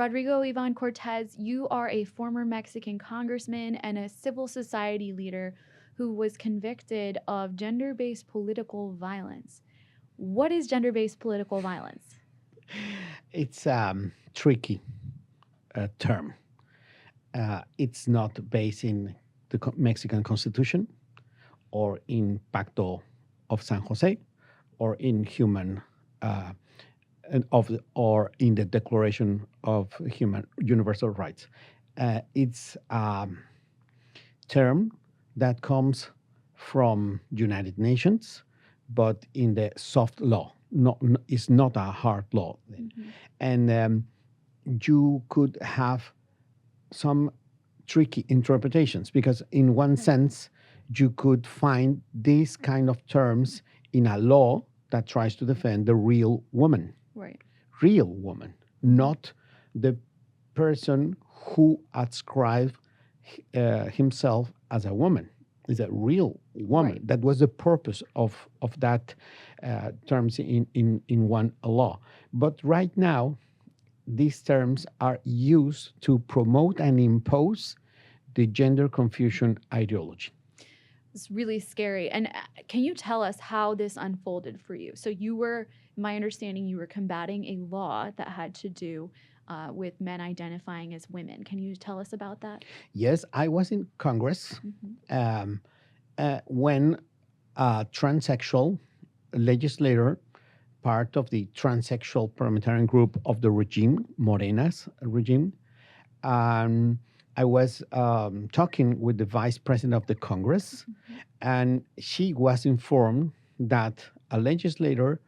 Rodrigo Iván Cortés, you are a former Mexican congressman and a civil society leader who was convicted of gender-based political violence. What is gender-based political violence? It's tricky term. It's not based in the Mexican Constitution or in Pacto of San Jose or in human or in the Declaration of Human Universal Rights. It's a term that comes from United Nations, but in the soft law. It's not a hard law, and you could have some tricky interpretations because in one sense you could find these kind of terms in a law that tries to defend the Right. real woman, not the person who ascribes himself as a woman. Is a real woman. Right. That was the purpose of that terms in one law. But right now, these terms are used to promote and impose the gender confusion ideology. It's really scary. And can you tell us how this unfolded for you? So you were, my understanding, you were combating a law that had to do with men identifying as women. Can you tell us about that? Yes, I was in Congress um, when a transsexual legislator, part of the transsexual parliamentarian group of the regime, Morena's regime, um, I was talking with the vice president of the Congress, and she was informed that a legislator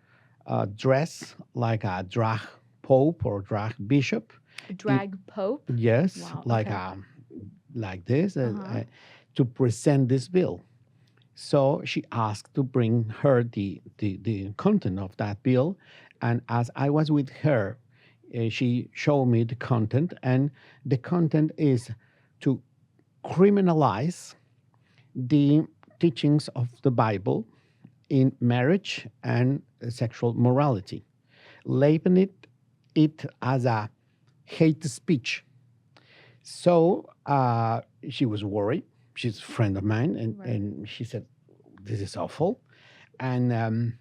dressed like a drag pope or drag bishop. Drag pope? Yes, Wow. like Okay. like this Uh-huh. to present this bill. So she asked to bring her the content of that bill, and as I was with her, she showed me the content, and the content is to criminalize the teachings of the Bible in marriage and sexual morality, labeling it as a hate speech. So she was worried. She's a friend of mine, and she said, "This is awful." And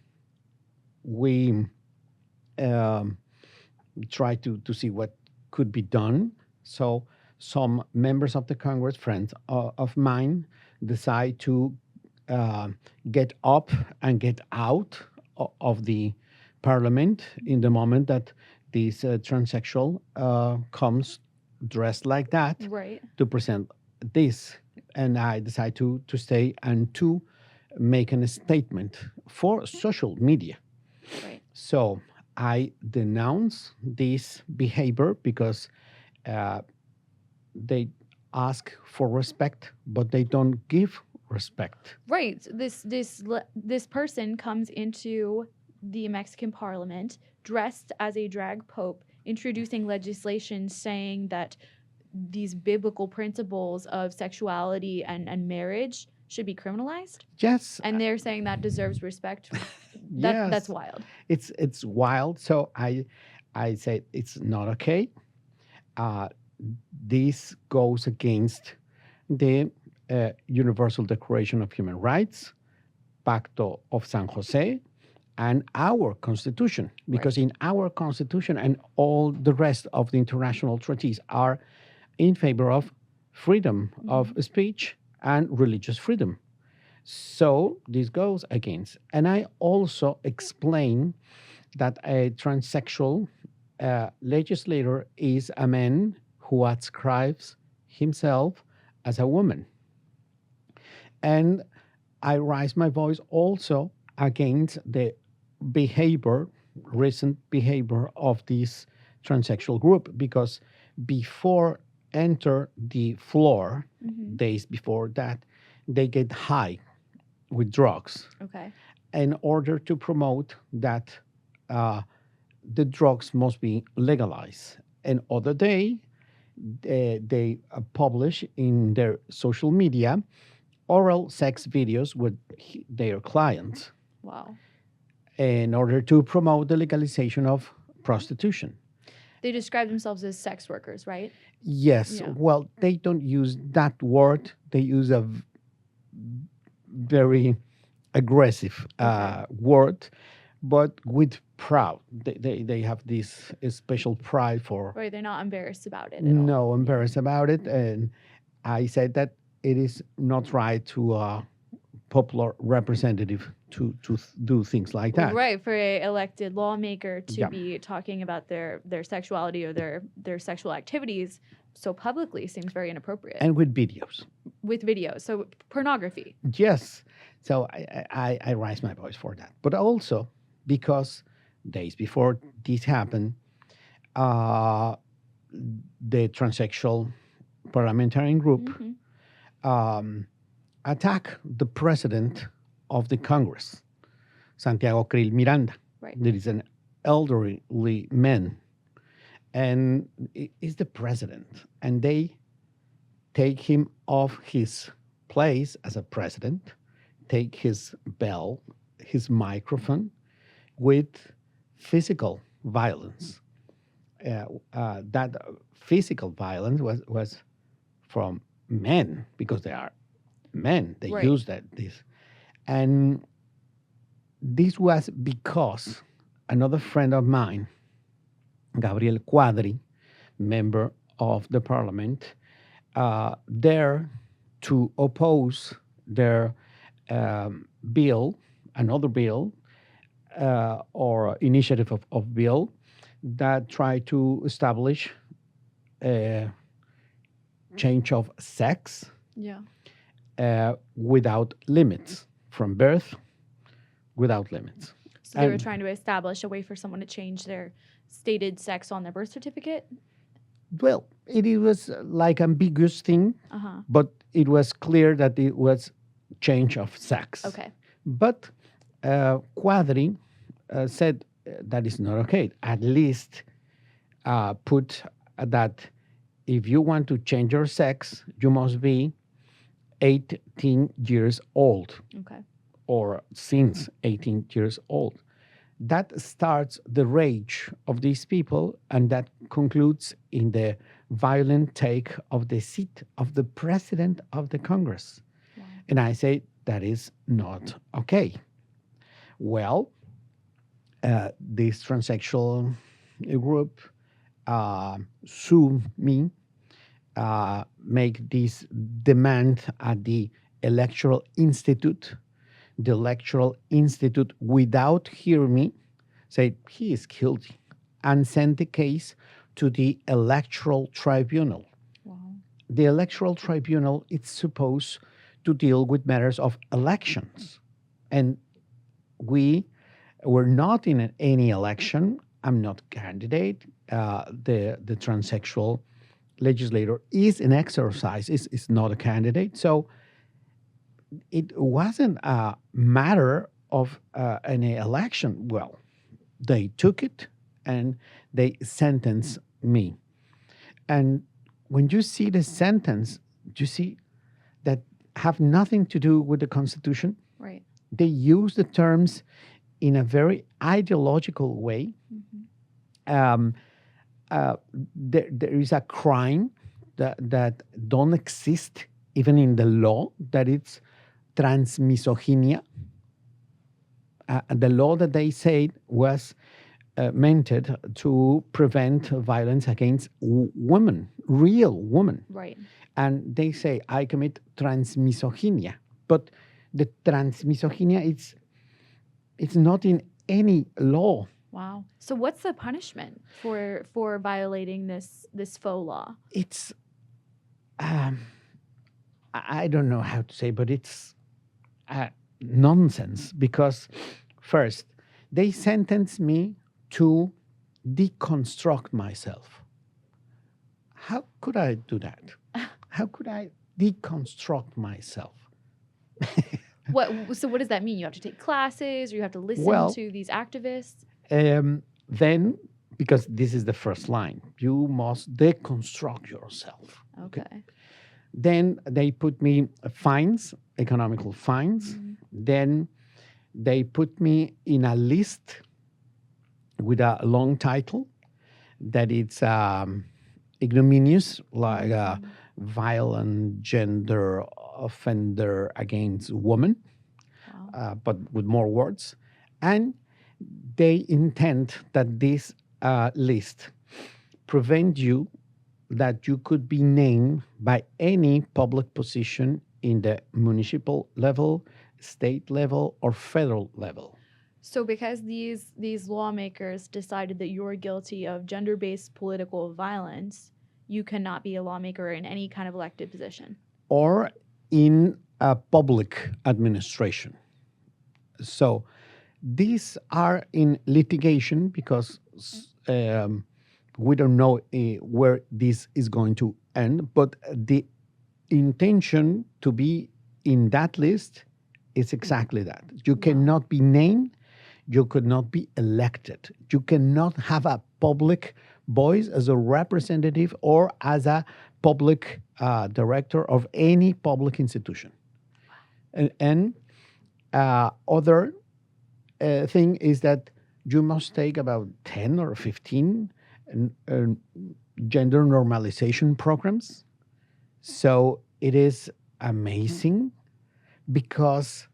we um, tried to see what could be done. So some members of the Congress, friends of mine, decide to uh, get up and get out of the parliament in the moment that this transsexual comes dressed like that Right. to present this. And I decide to stay and to make a statement for social media. Right. So I denounce this behavior because uh, they ask for respect, but they don't give respect. Right. So this person comes into the Mexican parliament dressed as a drag pope, introducing legislation saying that these biblical principles of sexuality and marriage should be criminalized. Yes, And they're saying that deserves respect. That's yes, wild. it's wild. So I say it's not okay. Uh, this goes against the Universal Declaration of Human Rights, Pacto of San Jose, and our Constitution, because in our Constitution and all the rest of the international treaties are in favor of freedom of speech and religious freedom. So this goes against. And I also explain that a transsexual legislator is a man who ascribes himself as a woman. And I raise my voice also against the behavior, recent behavior of this transsexual group, because before enter the floor, days before that, they get high with drugs Okay. in order to promote that the drugs must be legalized. And other day, they publish in their social media oral sex videos with their clients Wow. in order to promote the legalization of prostitution. They describe themselves as sex workers, right? Yes, Yeah. well, they don't use that word. They use a very aggressive Okay. word, but with proud. They have this special pride for Right. They're not embarrassed about it at all. no Yeah. embarrassed about it. And I said that it is not right to a popular representative to do things like that. Right, for a elected lawmaker to Yeah. be talking about their sexuality or their sexual activities so publicly seems very inappropriate. And with videos. With videos, so pornography. Yes. So I raised my voice for that. But also because days before this happened, uh, the transsexual parliamentarian group Mhm. attacked the president of the Congress, Santiago Krill Miranda. Right. There is an elderly man, and is the president, and they take him off his place as a president, take his bell, his microphone, with physical violence. That physical violence was from men because they are men. They Right. use this, and this was because another friend of mine, Gabriel Quadri, member of the parliament, there to oppose their bill, another bill or initiative of bill that tried to establish a change of sex Yeah. without limits, from birth without limits. So they were And- trying to establish a way for someone to change their stated sex on their birth certificate. Well, it was like ambiguous thing, Uh-huh. but it was clear that it was change of sex. Okay. But Quadri said that is not okay. At least put that if you want to change your sex, you must be 18 years old Okay. or since 18 years old. That starts the rage of these people, and that concludes in the violent take of the seat of the president of the Congress. Wow. And I say that is not okay. Well, this transsexual group sue me, make this demand at the Electoral Institute. The Electoral Institute, without hearing me, said he is guilty and sent the case to the Electoral Tribunal. Wow. The Electoral Tribunal is supposed to deal with matters of elections. And we were not in any election. I'm not a candidate. The transsexual legislator is in exercise, is not a candidate. So it wasn't a matter of an election. Well, they took it and they sentenced me. And when you see the sentence, you see that have nothing to do with the Constitution. Right. They use the terms in a very ideological way. Mhm. There is a crime that don't exist even in the law, that it's transmisogynia. The law that they said was meant to prevent violence against women, real women. Right. And they say, I commit transmisogynia. But the transmisogynia, it's not in any law. Wow. So what's the punishment for violating this faux law? It's, I don't know how to say, but it's nonsense because first, they sentenced me to deconstruct myself. How could I do that? How could I deconstruct myself? So what does that mean? You have to take classes or you have to listen Well, to these activists? Then, because this is the first line, you must deconstruct yourself. Okay. Then they put me fines, economical fines. Mhm. Then they put me in a list with a long title. that it's ignominious, like a Mhm. violent gender offender against women, Wow. but with more words. And they intend that this list prevent you that you could be named by any public position in the municipal level, state level, or federal level. So because these lawmakers decided that you're guilty of gender-based political violence, you cannot be a lawmaker in any kind of elected position. Or in a public administration. So these are in litigation because we don't know where this is going to end, but the intention to be in that list is exactly that. You cannot be named, you could not be elected, you cannot have a public voice as a representative or as a public director of any public institution. And other thing is that you must take about 10 or 15 gender normalization programs. So it is amazing because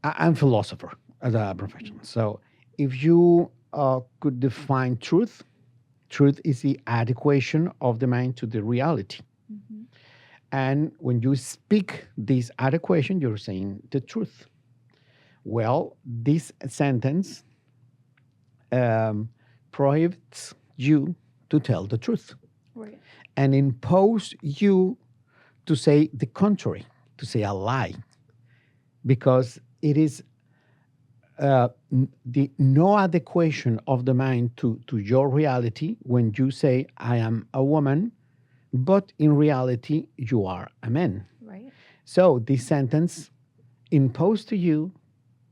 I'm a philosopher as a profession. So if you could define truth, truth is the adequation of the mind to the reality. Mhm. And when you speak this adequation, you're saying the truth. Well, this sentence prohibits you to tell the truth Right. and impose you to say the contrary, to say a lie, because it is the no adequation of the mind to your reality when you say, I am a woman, but in reality, you are a man. Right. So this sentence imposed to you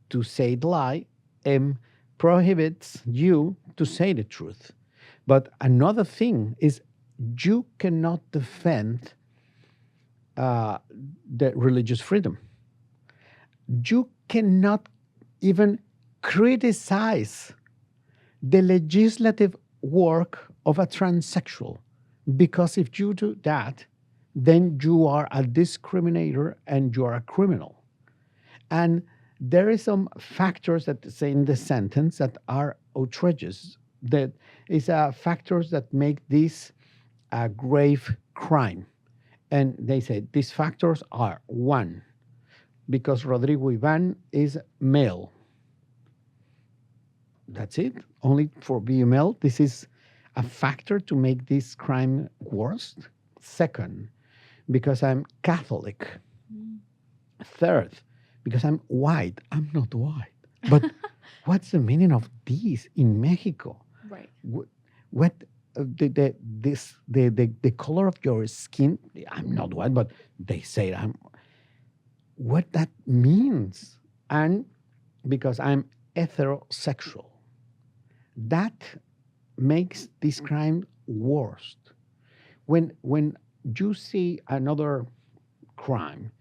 to say the lie and prohibits you to say the truth. But another thing is you cannot defend the religious freedom. You cannot even criticize the legislative work of a transsexual, because if you do that, then you are a discriminator and you are a criminal. And there is some factors that say in the sentence that are outrageous. That is factors that make this a grave crime. And they say these factors are: one, because Rodrigo Iván is male. That's it. Only for being male, this is a factor to make this crime worse. Second, because I'm Catholic. Mm. Third, because I'm white. I'm not white. But what's the meaning of this in Mexico? Right. What the color of your skin? I'm not white, but they say I'm. What that means, and because I'm heterosexual, that makes this crime worse. When you see another crime,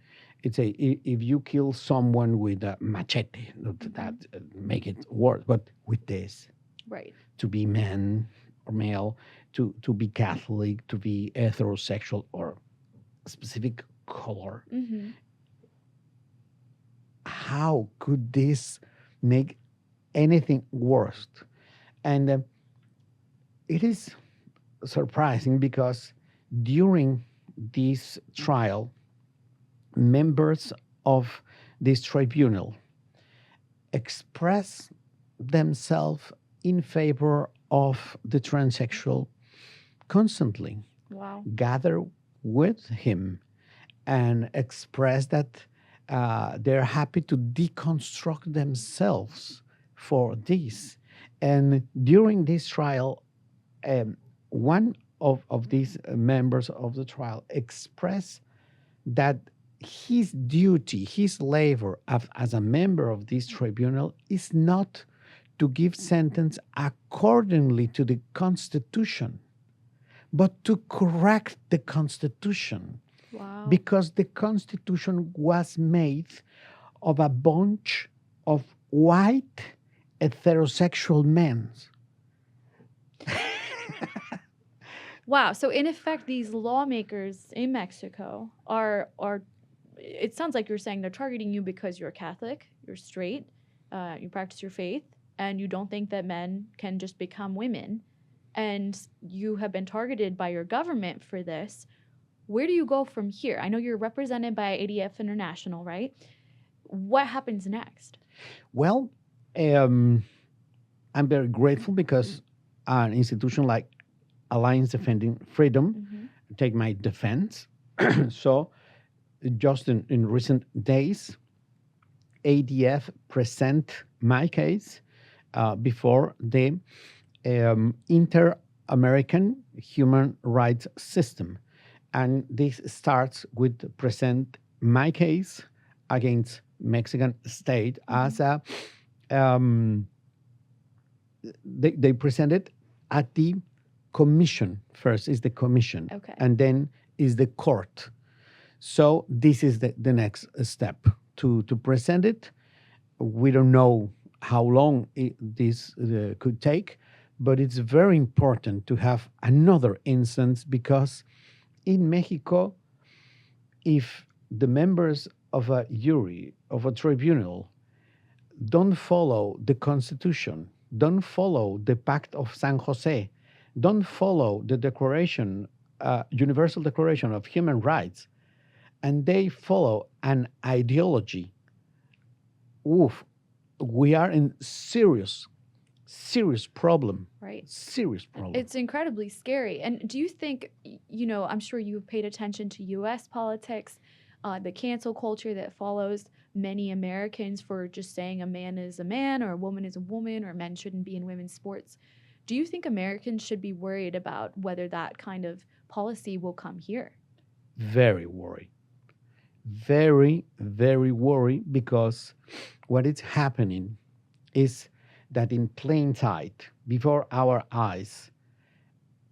it's if you kill someone with a machete, that make it worse. But with this, Right. to be man or male, to be Catholic, to be heterosexual or specific color, Mm-hmm. how could this make anything worse? And it is surprising because during this trial, members of this tribunal express themselves in favor of the transsexual constantly, Wow. gather with him and express that they're happy to deconstruct themselves for this. And during this trial, one of these members of the trial expressed that his duty, his labor as a member of this tribunal is not to give sentence accordingly to the Constitution, but to correct the Constitution, Wow. because the Constitution was made of a bunch of white heterosexual men. Wow. So in effect, these lawmakers in Mexico are. It sounds like you're saying they're targeting you because you're Catholic, you're straight, you practice your faith, and you don't think that men can just become women, and you have been targeted by your government for this. Where do you go from here? I know you're represented by ADF International, right? What happens next? Well, um, I'm very grateful because an institution like Alliance Defending Freedom Mm-hmm. take my defense. So just in recent days, ADF present my case before the Inter-American Human Rights System. And this starts with present my case against Mexican state as a um, they present it at the commission. First is the commission, Okay. and then is the court. So this is the next step to present it. We don't know how long this could take, but it's very important to have another instance because in Mexico, if the members of a jury, of a tribunal, don't follow the Constitution, don't follow the Pact of San Jose, don't follow the Declaration, Universal Declaration of Human Rights, and they follow an ideology, oof, we are in serious problem. Right. Serious problem. It's incredibly scary. And do you think, I'm sure you've paid attention to US politics, the cancel culture that follows many Americans for just saying a man is a man or a woman is a woman or men shouldn't be in women's sports. Do you think Americans should be worried about whether that kind of policy will come here? Very worried. Very, very worried because what is happening is that in plain sight, before our eyes,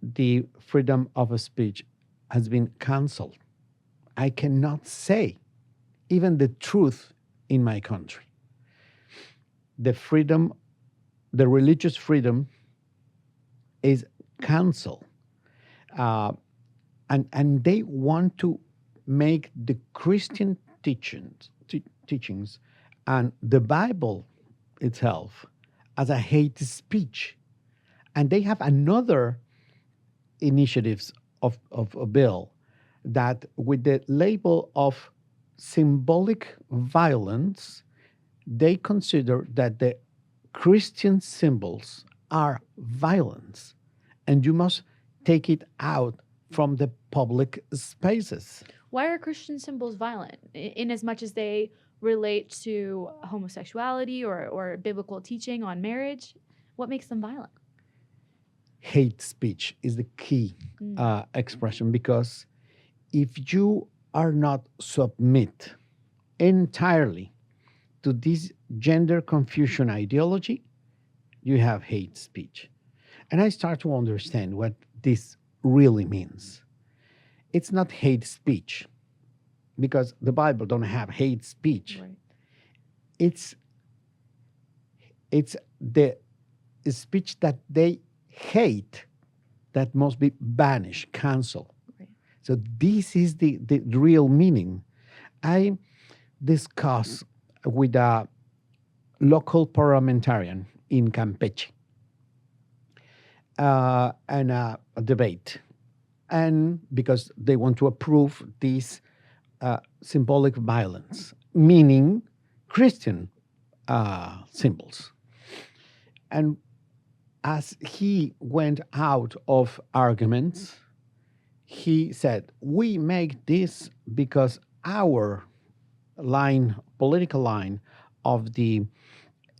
the freedom of speech has been canceled. I cannot say even the truth in my country. The freedom, the religious freedom is canceled. And they want to make the Christian teachings and the Bible itself as a hate speech. And they have another initiatives of a bill that with the label of symbolic violence, they consider that the Christian symbols are violence and you must take it out from the public spaces. Why are Christian symbols violent? In as much as they relate to homosexuality or biblical teaching on marriage, what makes them violent? Hate speech is the key expression because if you are not submit entirely to this gender confusion ideology, you have hate speech. And I start to understand what this really means. It's not hate speech because the Bible don't have hate speech. Right. It's the speech that they hate that must be banished, canceled. Right. So this is the real meaning. I discussed with a local parliamentarian in Campeche and a debate. And because they want to approve this symbolic violence, meaning Christian symbols. And as he went out of arguments, he said, we make this because our line, political line of the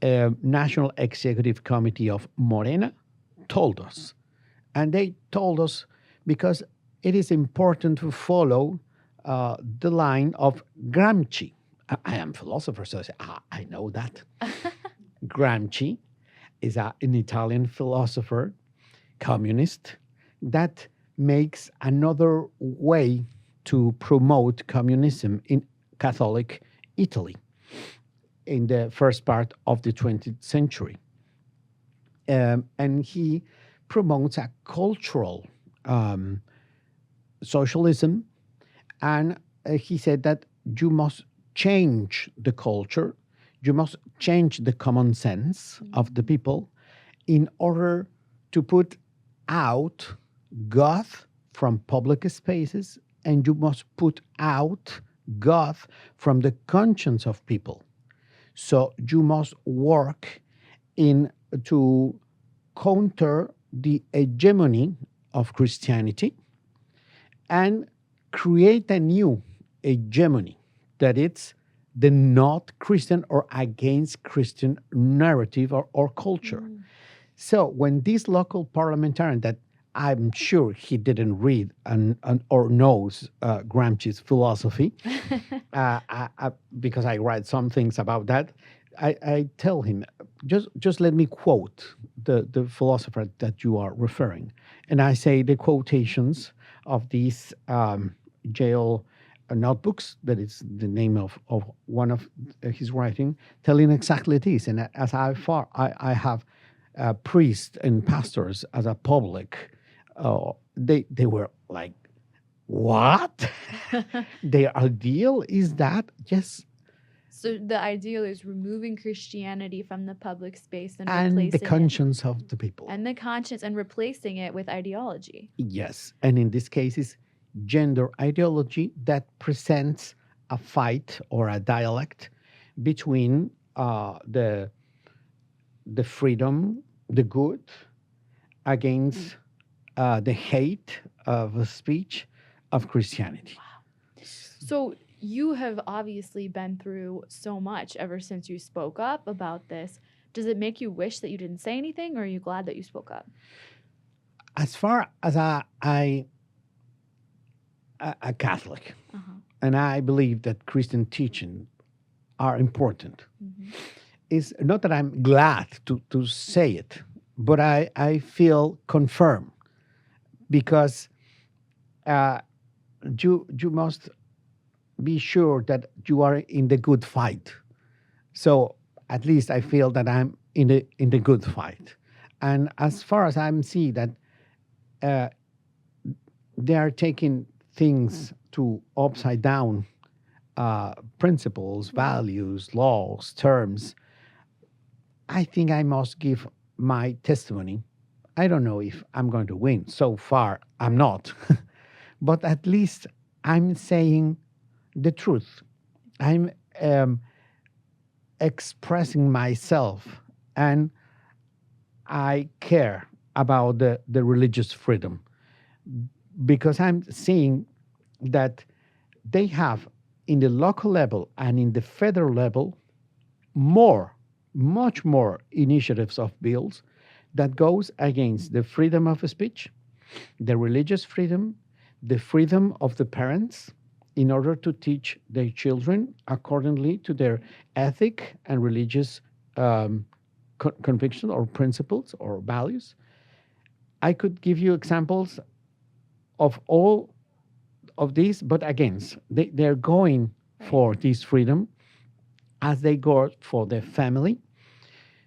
National Executive Committee of Morena told us. And they told us because it is important to follow the line of Gramsci. I am a philosopher, so I say, I know that. Gramsci is an Italian philosopher, communist, that makes another way to promote communism in Catholic Italy in the first part of the 20th century. And he promotes a cultural socialism, and he said that you must change the culture, you must change the common sense of the people in order to put out God from public spaces, and you must put out God from the conscience of people. So you must work in to counter the hegemony of Christianity and create a new hegemony that it's the not Christian or against Christian narrative or culture. So when this local parliamentarian that I'm sure he didn't read or knows Gramsci's philosophy, because I read some things about that, I tell him, just let me quote the philosopher that you are referring. And I say the quotations of these jail notebooks, that is the name of one of his writing, telling exactly this. And as I have priests and pastors as a public, they were like, what? Their ideal is that? Yes. So the ideal is removing Christianity from the public space and And the replacing conscience of the people. and the conscience and replacing it with ideology. Yes. And in this case, is gender ideology that presents a fight or a dialect between the freedom, the good, against the hate of speech of Christianity. So you have obviously been through so much ever since you spoke up about this. Does it make you wish that you didn't say anything, or are you glad that you spoke up? As far as a Catholic, and I believe that Christian teaching are important. It's not that I'm glad to say it, but I feel confirmed, because you must be sure that you are in the good fight. So at least I feel that I'm in the good fight. And as far as I'm seeing that they are taking things to upside down principles, values, laws, terms, I think I must give my testimony. I don't know if I'm going to win. So far, I'm not. But at least I'm saying the truth. I'm expressing myself, and I care about the religious freedom, because I'm seeing that they have in the local level and in the federal level much more initiatives of bills that goes against the freedom of speech, the religious freedom, the freedom of the parents in order to teach their children accordingly to their ethic and religious conviction or principles or values. I could give you examples of all of these, but again, they're going for this freedom as they go for their family.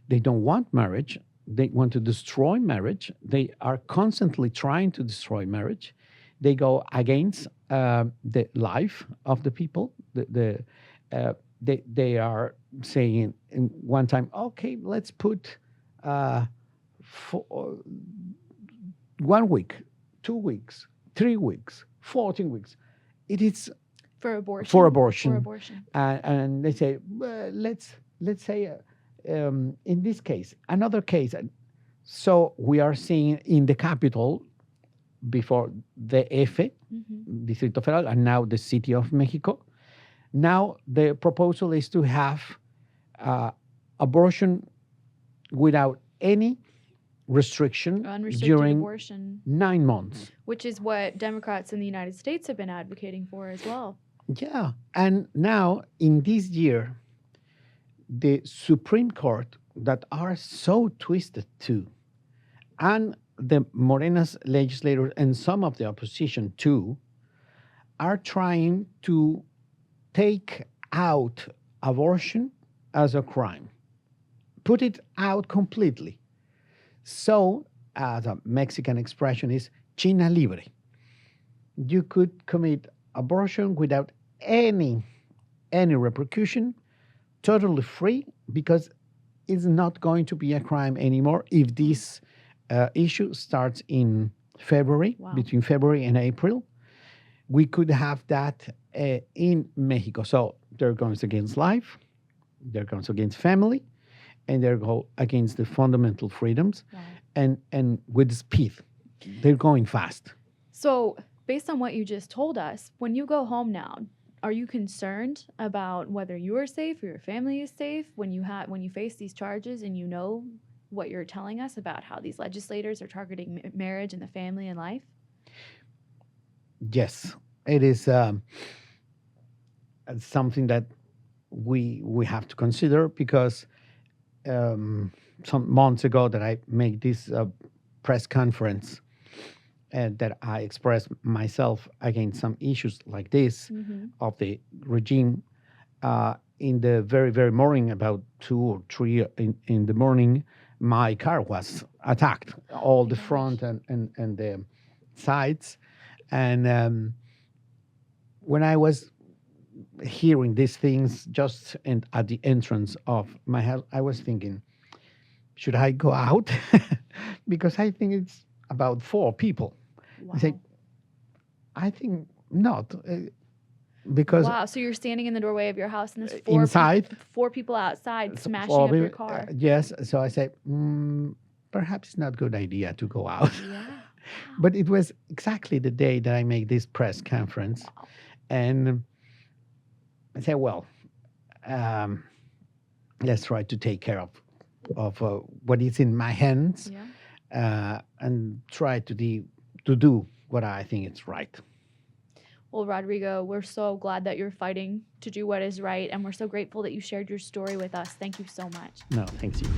They don't want marriage. They want to destroy marriage. They are constantly trying to destroy marriage. They go against the life of the people. They are saying in one time, okay, let's put for 1 week, 2 weeks, 3 weeks, 14 weeks. It is For abortion. for abortion. For abortion. And they say, well, let's say, in this case, another case. So we are seeing in the capital, before the EFE, Distrito Federal, and now the City of Mexico. Now the proposal is to have abortion without any restriction Unrestricted during abortion, 9 months. which is what Democrats in the United States have been advocating for as well. Yeah. And now in this year, the Supreme Court, that are so twisted too, and the Morena's legislators and some of the opposition too, are trying to take out abortion as a crime, put it out completely. So, as a Mexican expression is, China libre. You could commit abortion without any repercussion, totally free, because it's not going to be a crime anymore if this issue starts in February, Wow. between February and April. We could have that in Mexico. So they're going against life, they're going against family, and they're going against the fundamental freedoms, Wow. and with speed. They're going fast. So, based on what you just told us, when you go home now, are you concerned about whether you are safe or your family is safe when you face these charges and you know what you're telling us about how these legislators are targeting marriage and the family and life? Yes, it is something that we have to consider, because some months ago that I made this press conference and that I expressed myself against some issues like this of the regime. In the very, very morning, about 2 or 3 in the morning, my car was attacked, all the front and the sides. And when I was hearing these things just at the entrance of my house, I was thinking, should I go out? Because I think it's about 4 people. Wow. I say, I think not. Because wow, so you're standing in the doorway of your house and there's inside, 4 people outside smashing four up your people, car. yes. So I say, perhaps it's not a good idea to go out. Yeah. But it was exactly the day that I made this press conference. Wow. And I said, well, let's try to take care of what is in my hands, and try to do what I think is right. Well, Rodrigo, we're so glad that you're fighting to do what is right, and we're so grateful that you shared your story with us. Thank you so much. No, thanks you.